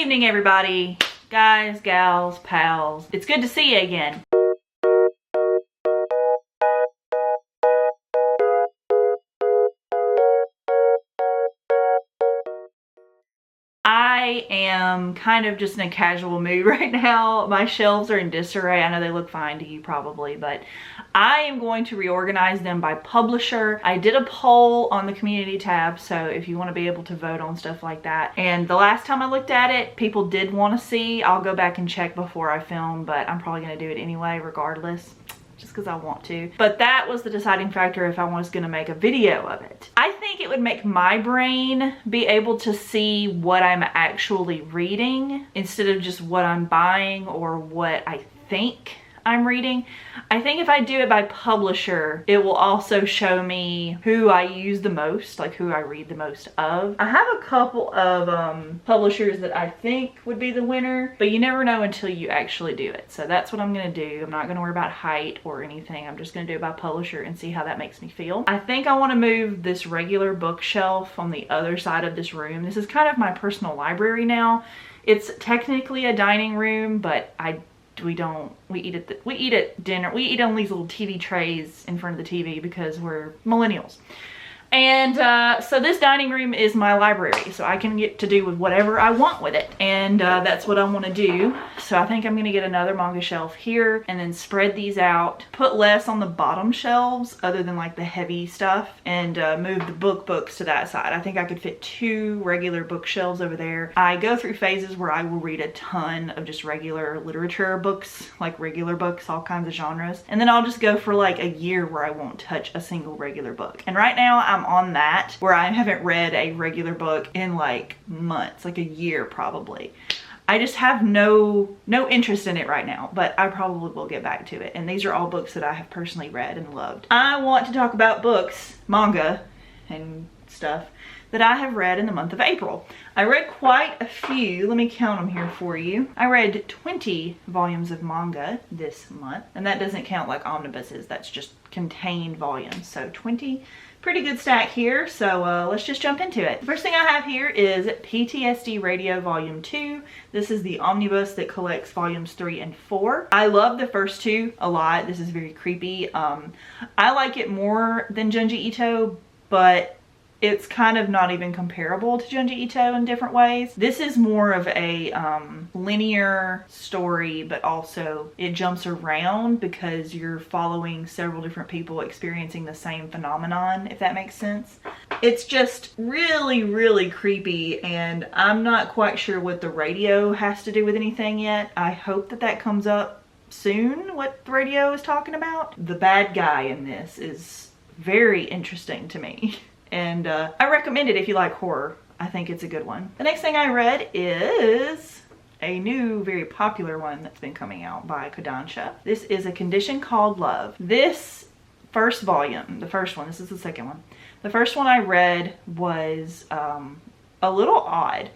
evening, everybody. Guys, gals, pals. It's good to see you again. I am kind of just in a casual mood right now. My shelves are in disarray. I know they look fine to you probably, but I am going to reorganize them by publisher. I did a poll on the community tab, so if you want to be able to vote on stuff like that. And the last time I looked at it, people did want to see. I'll go back and check before I film, but I'm probably going to do it anyway regardless, just because I want to. But that was the deciding factor if I was going to make a video of it. I think it would make my brain be able to see what I'm actually reading instead of just what I'm buying or what I think I'm reading. I think if I do it by publisher, it will also show me who I use the most, like who I read the most of. I have a couple of publishers that I think would be the winner, but you never know until you actually do it. So that's what I'm gonna do. I'm not gonna worry about height or anything. I'm just gonna do it by publisher and see how that makes me feel. I think I wanna move this regular bookshelf on the other side of this room. This is kind of my personal library now. It's technically a dining room, but we eat at dinner. We eat on these little TV trays in front of the TV because we're millennials. And so this dining room is my library, so I can get to do with whatever I want with it. And that's what I want to do. So I think I'm going to get another manga shelf here and then spread these out, put less on the bottom shelves other than like the heavy stuff, and move the books to that side. I think I could fit 2 regular bookshelves over there. I go through phases where I will read a ton of just regular literature books, like regular books, all kinds of genres. And then I'll just go for like a year where I won't touch a single regular book. And right now I'm on that where I haven't read a regular book in like months, like a year probably. I just have no interest in it right now, but I probably will get back to it. And these are all books that I have personally read and loved. I want to talk about books, manga and stuff that I have read in the month of April. I read quite a few. Let me count them here for you. I read 20 volumes of manga this month, and that doesn't count like omnibuses. That's just contained volumes. So 20. Pretty good stack here, so let's just jump into it. The first thing I have here is PTSD Radio Volume 2. This is the omnibus that collects volumes 3 and 4. I love the first 2 a lot. This is very creepy. I like it more than Junji Ito, but it's kind of not even comparable to Junji Ito in different ways. This is more of a linear story, but also it jumps around because you're following several different people experiencing the same phenomenon, if that makes sense. It's just really, really creepy, and I'm not quite sure what the radio has to do with anything yet. I hope that that comes up soon, what the radio is talking about. The bad guy in this is very interesting to me. And I recommend it if you like horror. I think it's a good one. The next thing I read is a new, very popular one that's been coming out by Kodansha. This is A Condition Called Love. This first volume, the first one, this is the second one. The first one I read was a little odd.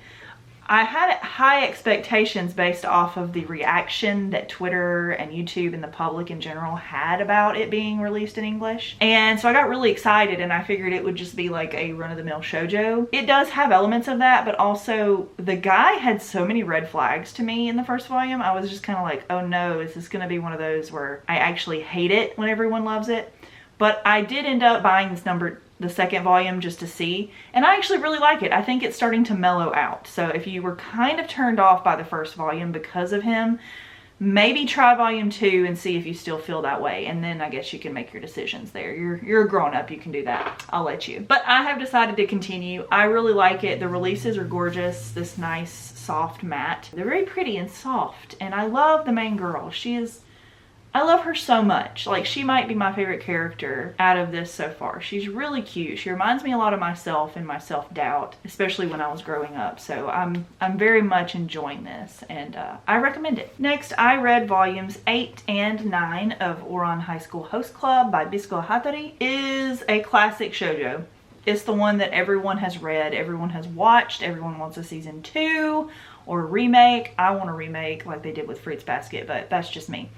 I had high expectations based off of the reaction that Twitter and YouTube and the public in general had about it being released in English. And so I got really excited, and I figured it would just be like a run-of-the-mill shoujo. It does have elements of that, but also the guy had so many red flags to me in the first volume. I was just kind of like, oh no, is this going to be one of those where I actually hate it when everyone loves it? But I did end up buying the second volume just to see, and I actually really like it. I think it's starting to mellow out. So if you were kind of turned off by the first volume because of him, maybe try volume 2 and see if you still feel that way, and then I guess you can make your decisions there. You're a grown up, you can do that. I'll let you. But I have decided to continue. I really like it. The releases are gorgeous. This nice soft matte. They're very pretty and soft, and I love the main girl. I love her so much. Like, she might be my favorite character out of this so far. She's really cute. She reminds me a lot of myself and my self-doubt, especially when I was growing up. So I'm very much enjoying this, and I recommend it. Next, I read volumes 8 and 9 of Ouran High School Host Club by Bisco Hattori. It is a classic shoujo. It's the one that everyone has read, everyone has watched, everyone wants a season 2 or a remake. I want a remake like they did with Fruits Basket, but that's just me.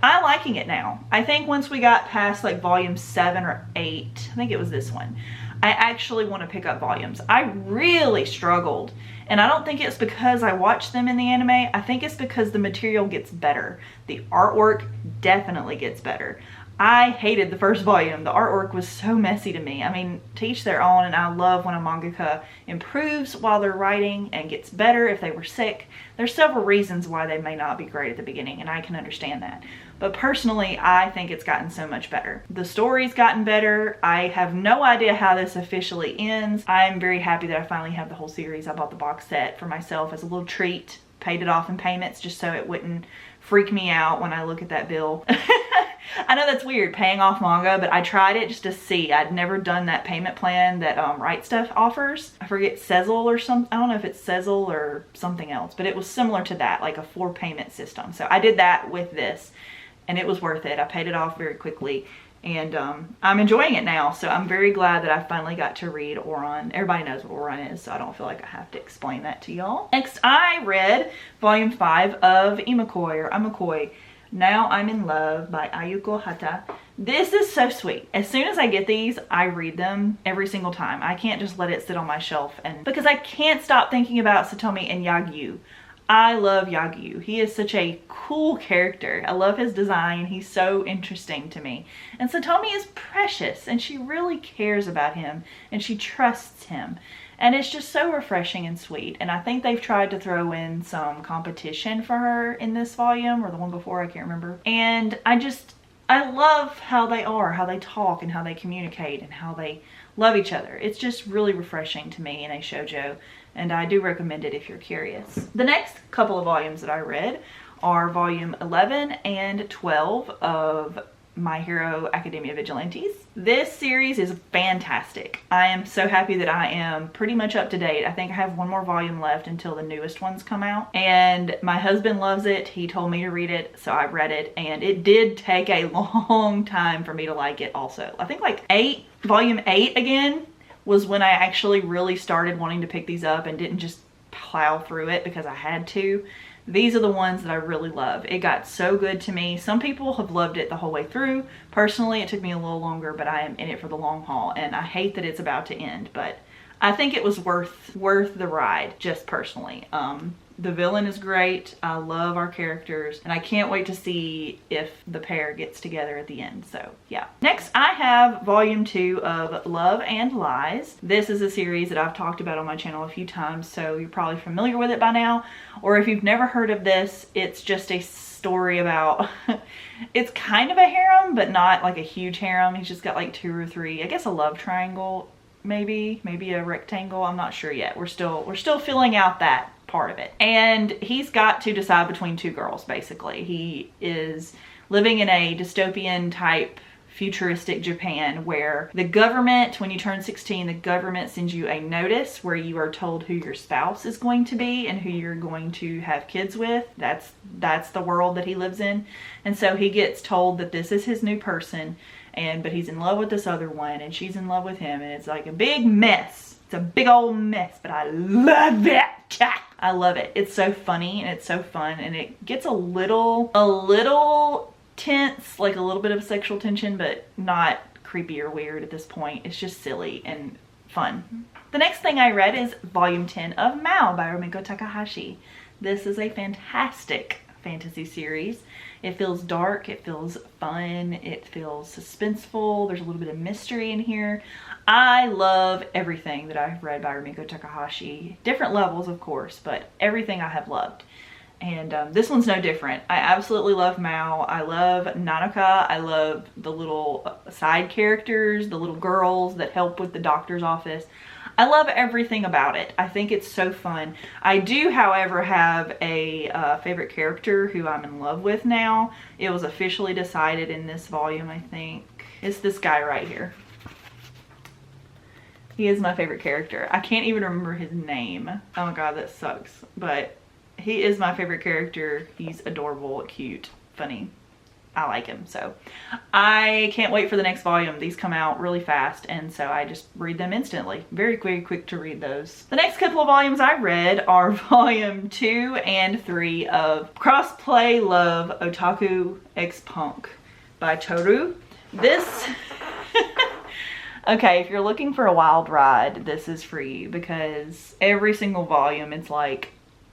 I'm liking it now. I think once we got past like volume 7 or 8, I think it was this one, I actually want to pick up volumes. I really struggled, and I don't think it's because I watched them in the anime. I think it's because the material gets better. The artwork definitely gets better. I hated the first volume. The artwork was so messy to me. I mean, to each their own, and I love when a mangaka improves while they're writing and gets better if they were sick. There's several reasons why they may not be great at the beginning, and I can understand that. But personally, I think it's gotten so much better. The story's gotten better. I have no idea how this officially ends. I'm very happy that I finally have the whole series. I bought the box set for myself as a little treat, paid it off in payments just so it wouldn't freak me out when I look at that bill. I know that's weird, paying off manga, but I tried it just to see. I'd never done that payment plan that Right Stuff offers. I forget, Sezzle or something. I don't know if it's Sezzle or something else, but it was similar to that, like a 4 payment system. So I did that with this, and it was worth it. I paid it off very quickly, and I'm enjoying it now. So I'm very glad that I finally got to read Ouran. Everybody knows what Ouran is, so I don't feel like I have to explain that to y'all. Next, I read volume 5 of Imakoi, or Amakoi, Now I'm in Love by Ayuko Hata. This is so sweet. As soon as I get these, I read them every single time. I can't just let it sit on my shelf, and because I can't stop thinking about Satomi and Yagyu. I love Yagyu. He is such a cool character. I love his design. He's so interesting to me. And Satomi is precious, and she really cares about him, and she trusts him. And it's just so refreshing and sweet. And I think they've tried to throw in some competition for her in this volume, or the one before, I can't remember. And I love how they are, how they talk, and how they communicate, and how they love each other. It's just really refreshing to me in a shoujo, and I do recommend it if you're curious. The next couple of volumes that I read are volume 11 and 12 of My Hero Academia Vigilantes. This series is fantastic. I am so happy that I am pretty much up to date. I think I have one more volume left until the newest ones come out, and my husband loves it. He told me to read it, so I read it, and it did take a long time for me to like it also. I think like volume 8 again was when I actually really started wanting to pick these up and didn't just plow through it because I had to. These are the ones that I really love. It got so good to me. Some people have loved it the whole way through. Personally, it took me a little longer, but I am in it for the long haul, and I hate that it's about to end, but I think it was worth the ride, just personally. The villain is great. I love our characters, and I can't wait to see if the pair gets together at the end. So yeah. Next, I have volume 2 of Love and Lies. This is a series that I've talked about on my channel a few times, so you're probably familiar with it by now. Or if you've never heard of this, it's just a story about, it's kind of a harem, but not like a huge harem. He's just got like 2 or 3, I guess a love triangle, maybe a rectangle. I'm not sure yet. We're still filling out that part of it. And he's got to decide between 2 girls, basically. He is living in a dystopian type futuristic Japan where the government, when you turn 16, the government sends you a notice where you are told who your spouse is going to be and who you're going to have kids with. That's the world that he lives in. And so he gets told that this is his new person, but he's in love with this other one, and she's in love with him, and it's like a big mess. It's a big old mess, but I love it. I love it. It's so funny and it's so fun, and it gets a little tense, like a little bit of sexual tension, but not creepy or weird at this point. It's just silly and fun. The next thing I read is volume 10 of Mao by Rumiko Takahashi. This is a fantastic fantasy series. It feels dark, it feels fun, it feels suspenseful. There's a little bit of mystery in here. I love everything that I've read by Rumiko Takahashi. Different levels, of course, but everything I have loved. And this one's no different. I absolutely love Mao. I love Nanaka. I love the little side characters, the little girls that help with the doctor's office. I love everything about it. I think it's so fun. I do, however, have a favorite character who I'm in love with now. It was officially decided in this volume, I think. It's this guy right here. He is my favorite character. I can't even remember his name. Oh my god, that sucks. But he is my favorite character. He's adorable, cute, funny. I like him. So I can't wait for the next volume. These come out really fast, and so I just read them instantly. Very quick to read those. The next couple of volumes I read are volume 2 and 3 of Crossplay Love Otaku X Punk by Toru. This Okay, if you're looking for a wild ride, this is for you, because every single volume it's like,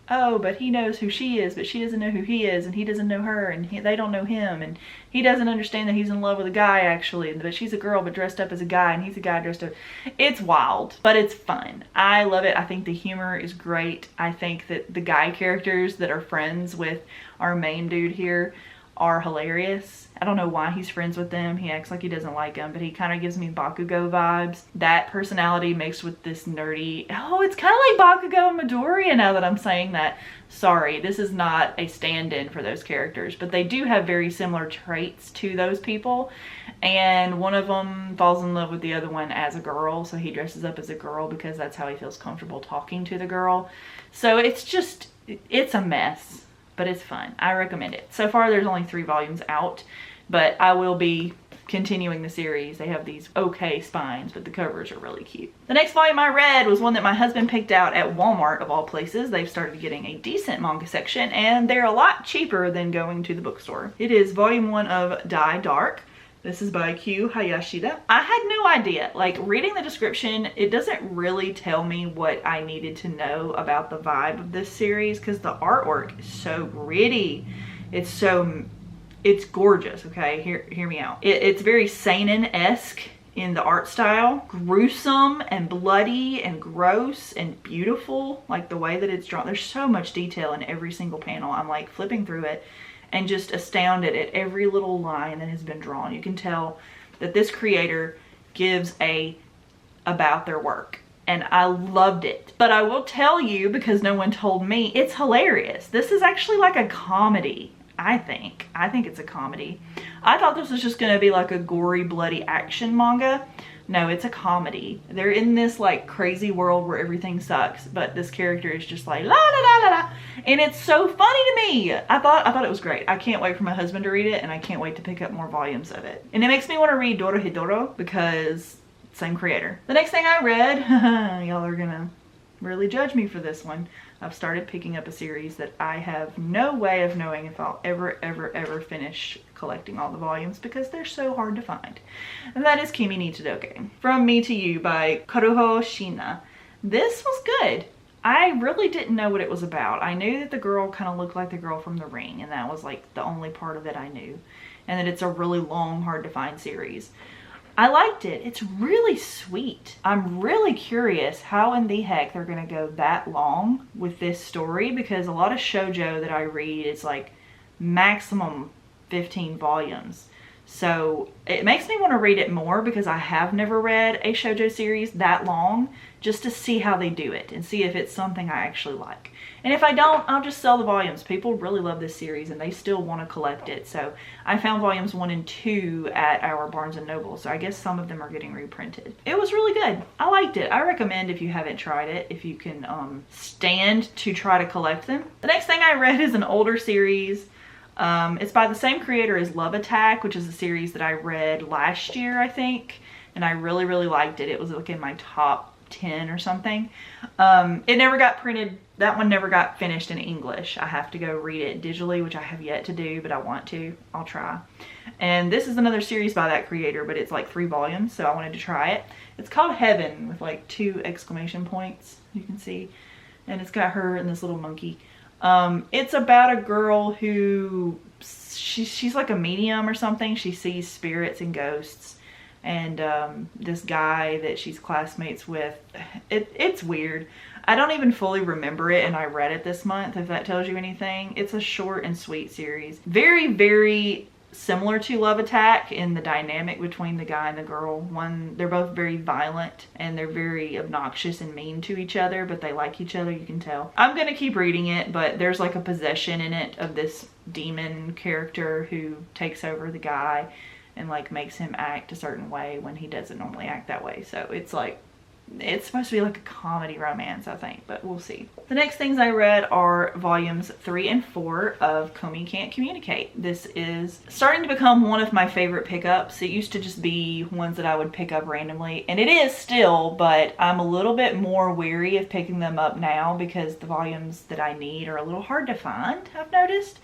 oh, but he knows who she is, but she doesn't know who he is, and he doesn't know her, and they don't know him, and he doesn't understand that he's in love with a guy actually, but she's a girl but dressed up as a guy, and he's a guy dressed up. It's wild, but it's fun. I love it. I think the humor is great. I think that the guy characters that are friends with our main dude here are hilarious. I don't know why he's friends with them. He acts like he doesn't like them, but he kind of gives me Bakugo vibes. That personality mixed with this nerdy, oh, it's kind of like Bakugo and Midoriya now that I'm saying that. Sorry, this is not a stand-in for those characters, but they do have very similar traits to those people. And one of them falls in love with the other one as a girl, so he dresses up as a girl because that's how he feels comfortable talking to the girl. So it's just, it's a mess, but it's fun. I recommend it. So far there's only 3 volumes out, but I will be continuing the series. They have these okay spines, but the covers are really cute. The next volume I read was one that my husband picked out at Walmart of all places. They've started getting a decent manga section, and they're a lot cheaper than going to the bookstore. It is volume 1 of Die Dark. This is by Q Hayashida. I had no idea. Like, reading the description, it doesn't really tell me what I needed to know about the vibe of this series, because the artwork is so gritty. It's gorgeous, okay? Hear me out. It's very seinen-esque in the art style. Gruesome and bloody and gross and beautiful, like the way that it's drawn. There's so much detail in every single panel. I'm like flipping through it and just astounded at every little line that has been drawn. You can tell that this creator gives about their work, and I loved it. But I will tell you, because no one told me, it's hilarious. This is actually like a comedy, I think. I think it's a comedy. I thought this was just gonna be like a gory, bloody action manga. No, it's a comedy. They're in this like crazy world where everything sucks, but this character is just like la la la la la, and it's so funny to me. I thought it was great. I can't wait for my husband to read it, and I can't wait to pick up more volumes of it. And it makes me want to read Dorohedoro because same creator. The next thing I read, y'all are gonna really judge me for this one. I've started picking up a series that I have no way of knowing if I'll ever finish collecting all the volumes because they're so hard to find. And that is Kimi ni Todoke. From Me to You by Karuho Shina. This was good. I really didn't know what it was about. I knew that the girl kind of looked like the girl from The Ring, and that was like the only part of it I knew. And that it's a really long, hard to find series. I liked it. It's really sweet. I'm really curious how in the heck they're going to go that long with this story, because a lot of shoujo that I read is like maximum 15 volumes. So it makes me want to read it more, because I have never read a shoujo series that long, just to see how they do it and see if it's something I actually like. And if I don't, I'll just sell the volumes. People really love this series and they still want to collect it. So I found volumes 1 and 2 at our Barnes & Noble. So I guess some of them are getting reprinted. It was really good. I liked it. I recommend, if you haven't tried it, if you can stand to try to collect them. The next thing I read is an older series. It's by the same creator as Love Attack, which is a series that I read last year, I think. And I really liked it. It was like in my top 10 or something. It never got printed. That one never got finished in English. I have to go read it digitally, which I have yet to do, but I want to. I'll try. And this is another series by that creator, but it's like 3 volumes, so I wanted to try it. It's called Heaven with like 2 exclamation points, you can see. And it's got her and this little monkey. It's about a girl who, she's like a medium or something. She sees spirits and ghosts. And this guy that she's classmates with, it's weird. I don't even fully remember it, and I read it this month, if that tells you anything. It's a short and sweet series. Very similar to Love Attack in the dynamic between the guy and the girl. They're both very violent, and they're very obnoxious and mean to each other, but they like each other, you can tell. I'm gonna keep reading it, but there's like a possession in it of this demon character who takes over the guy and like makes him act a certain way when he doesn't normally act that way. So it's like, it's supposed to be like a comedy romance, I think, but we'll see. The next things I read are volumes 3 and 4 of Komi Can't Communicate. This is starting to become one of my favorite pickups. It used to just be ones that I would pick up randomly, and it is still, but I'm a little bit more wary of picking them up now because the volumes that I need are a little hard to find, I've noticed.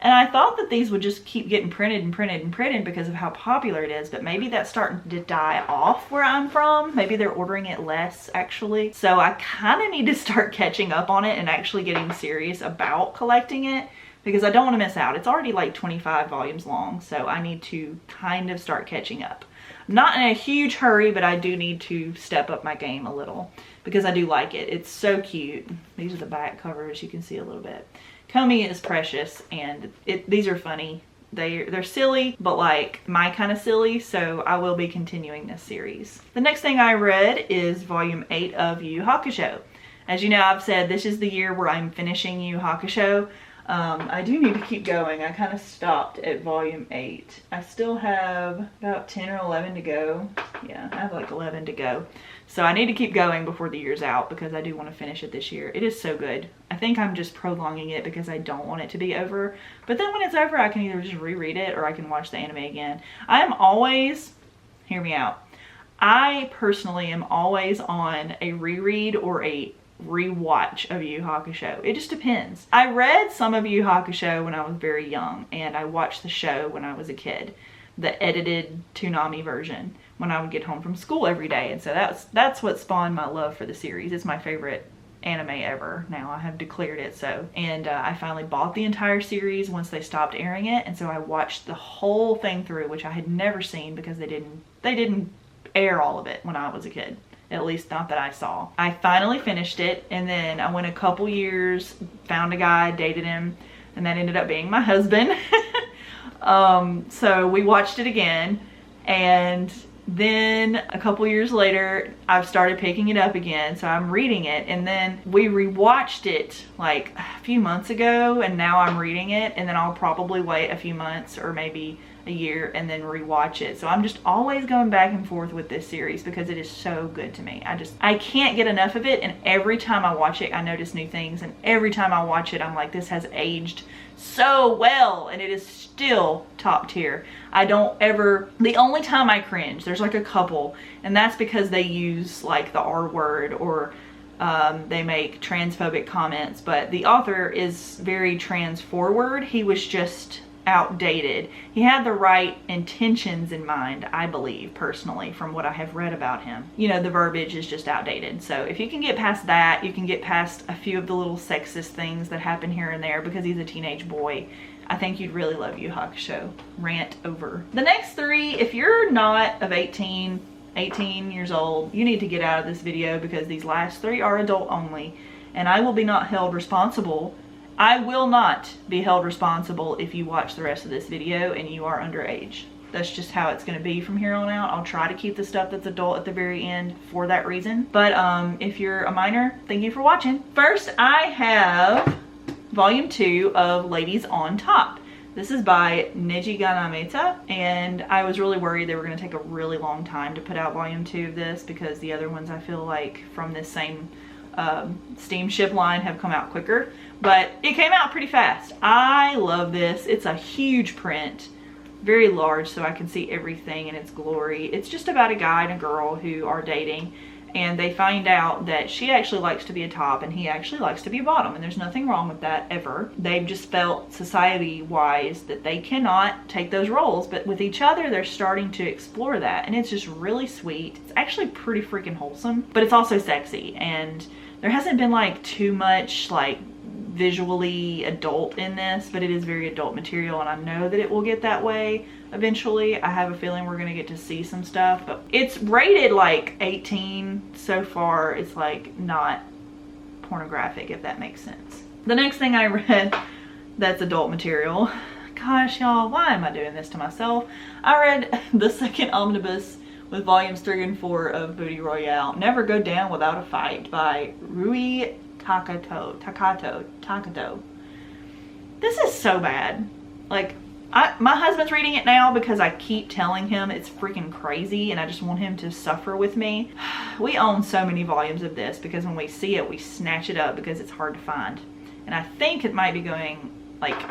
And I thought that these would just keep getting printed and printed and printed because of how popular it is, but maybe that's starting to die off where I'm from. Maybe they're ordering it less actually. So I kind of need to start catching up on it and actually getting serious about collecting it, because I don't want to miss out. It's already like 25 volumes long, so I need to kind of start catching up. I'm not in a huge hurry, but I do need to step up my game a little because I do like it. It's so cute. These are the back covers. You can see a little bit. Comey is precious, and these are funny. They're silly, but like my kind of silly, so I will be continuing this series. The next thing I read is volume 8 of Yu Yu Hakusho. As you know, I've said this is the year where I'm finishing Yu Yu Hakusho. I do need to keep going. I kind of stopped at volume 8. I still have about 10 or 11 to go. Yeah, I have like 11 to go. So I need to keep going before the year's out because I do want to finish it this year. It is so good. I think I'm just prolonging it because I don't want it to be over. But then when it's over, I can either just reread it or I can watch the anime again. I am always, hear me out, I personally am always on a reread or a rewatch of Yu Yu Hakusho. It just depends. I read some of Yu Yu Hakusho when I was very young, and I watched the show when I was a kid, the edited Toonami version, when I would get home from school every day. And so that's what spawned my love for the series. It's my favorite anime ever. Now I have declared it so. And I finally bought the entire series once they stopped airing it, and so I watched the whole thing through, which I had never seen because they didn't air all of it when I was a kid. At least not that I saw. I finally finished it, and then I went a couple years, found a guy, dated him, and that ended up being my husband. So we watched it again, and then a couple years later, I've started picking it up again, so I'm reading it, and then we rewatched it like a few months ago, and now I'm reading it, and then I'll probably wait a few months or maybe a year and then rewatch it. So I'm just always going back and forth with this series because it is so good to me. I can't get enough of it, and every time I watch it I notice new things, and every time I watch it I'm like, this has aged so well, and it is still top tier. I don't ever, the only time I cringe, there's like a couple, and that's because they use like the R word or they make transphobic comments, but the author is very trans forward. He was just outdated. He had the right intentions in mind, I believe, personally, from what I have read about him. You know, the verbiage is just outdated. So if you can get past that, you can get past a few of the little sexist things that happen here and there because he's a teenage boy, I think you'd really love Yu Yu Hakusho. Rant over. The next 3, if you're not of 18 years old, you need to get out of this video because these last 3 are adult only, and I will not be held responsible if you watch the rest of this video and you are underage. That's just how it's going to be from here on out. I'll try to keep the stuff that's adult at the very end for that reason. But if you're a minor, thank you for watching. First, I have volume 2 of Ladies on Top. This is by Neji Ganameta, and I was really worried they were going to take a really long time to put out volume 2 of this because the other ones I feel like from this same steamship line have come out quicker, but it came out pretty fast. I love this. It's a huge print, very large, so I can see everything in its glory. It's just about a guy and a girl who are dating, and they find out that she actually likes to be a top and he actually likes to be a bottom, and there's nothing wrong with that ever. They've just felt society-wise that they cannot take those roles, but with each other they're starting to explore that, and it's just really sweet. It's actually pretty freaking wholesome, but it's also sexy, and there hasn't been like too much like visually adult in this, but it is very adult material, and I know that it will get that way eventually. I have a feeling we're gonna get to see some stuff, but it's rated like 18 so far. It's like not pornographic, if that makes sense. The next thing I read that's adult material, gosh y'all, why am I doing this to myself? I read the second omnibus with volumes 3 and 4 of Booty Royale, Never Go Down Without a Fight by Rui Takato. This is so bad. Like, my husband's reading it now because I keep telling him it's freaking crazy and I just want him to suffer with me. We own so many volumes of this because when we see it, we snatch it up because it's hard to find. And I think it might be going like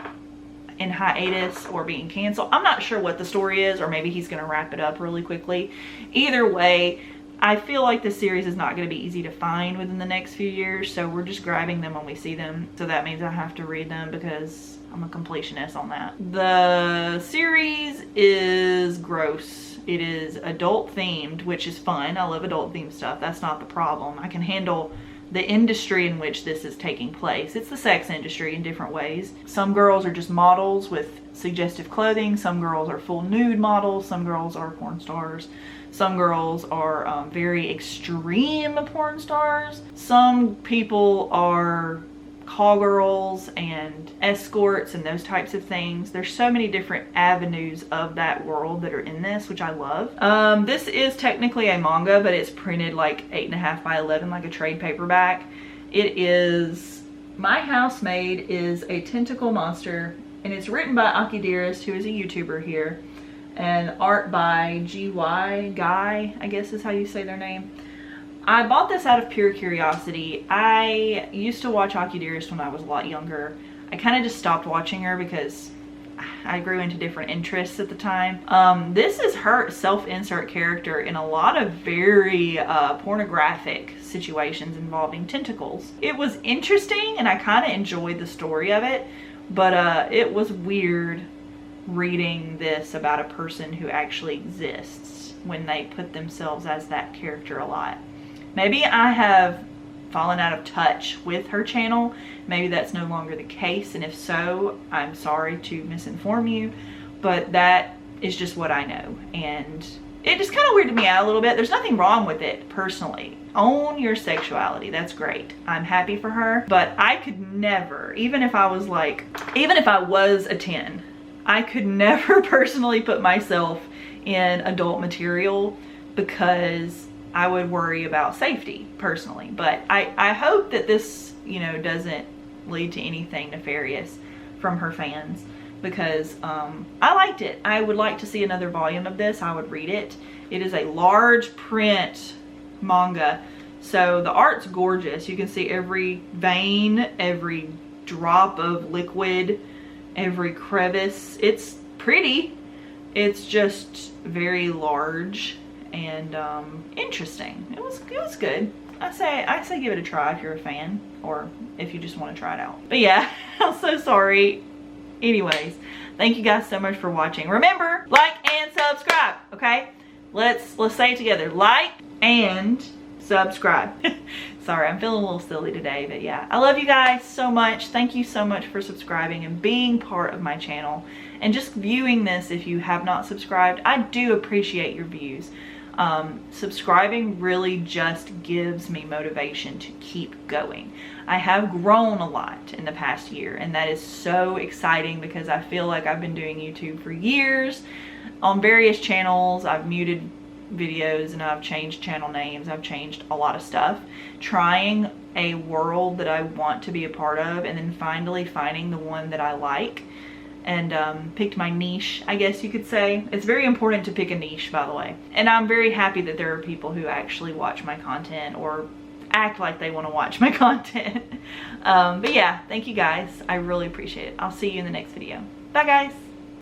in hiatus or being canceled. I'm not sure what the story is, or maybe he's gonna wrap it up really quickly. Either way, I feel like this series is not going to be easy to find within the next few years, so we're just grabbing them when we see them. So that means I have to read them because I'm a completionist on that. The series is gross. It is adult themed, which is fun. I love adult themed stuff. That's not the problem. I can handle the industry in which this is taking place. It's the sex industry in different ways. Some girls are just models with suggestive clothing. Some girls are full nude models. Some girls are porn stars. Some girls are very extreme porn stars. Some people are call girls and escorts and those types of things. There's so many different avenues of that world that are in this, which I love. This is technically a manga, but it's printed like 8.5 by 11, like a trade paperback. It is My Housemaid is a Tentacle Monster, and it's written by Aki Dearest, who is a YouTuber here, and art by GY Guy, I guess is how you say their name. I bought this out of pure curiosity. I used to watch Aki Dearest when I was a lot younger. I kind of just stopped watching her because I grew into different interests at the time. This is her self-insert character in a lot of very pornographic situations involving tentacles. It was interesting and I kind of enjoyed the story of it, but it was weird reading this about a person who actually exists when they put themselves as that character a lot. Maybe I have fallen out of touch with her channel. Maybe that's no longer the case, and if so, I'm sorry to misinform you, but that is just what I know, and it just kind of weirded me out a little bit. There's nothing wrong with it personally. Own your sexuality, that's great. I'm happy for her, but I could never, even if I was a 10, I could never personally put myself in adult material because I would worry about safety personally. But I hope that this, you know, doesn't lead to anything nefarious from her fans, because I liked it. I would like to see another volume of this. I would read it. It is a large print manga, so the art's gorgeous. You can see every vein, every drop of liquid, every crevice. It's pretty. It's just very large and interesting. It was good. I say give it a try if you're a fan, or if you just want to try it out. But yeah, I'm so sorry. Anyways, thank you guys so much for watching. Remember, like and subscribe, okay? Let's say it together. Like and subscribe. Sorry, I'm feeling a little silly today, but yeah. I love you guys so much. Thank you so much for subscribing and being part of my channel and just viewing this. If you have not subscribed, I do appreciate your views. Subscribing really just gives me motivation to keep going. I have grown a lot in the past year, and that is so exciting because I feel like I've been doing YouTube for years on various channels. I've muted videos and I've changed channel names. I've changed a lot of stuff, trying a world that I want to be a part of, and then finally finding the one that I like, and picked my niche, I guess you could say. It's very important to pick a niche, by the way, and I'm very happy that there are people who actually watch my content or act like they want to watch my content. But yeah, thank you guys. I really appreciate it. I'll see you in the next video. Bye guys.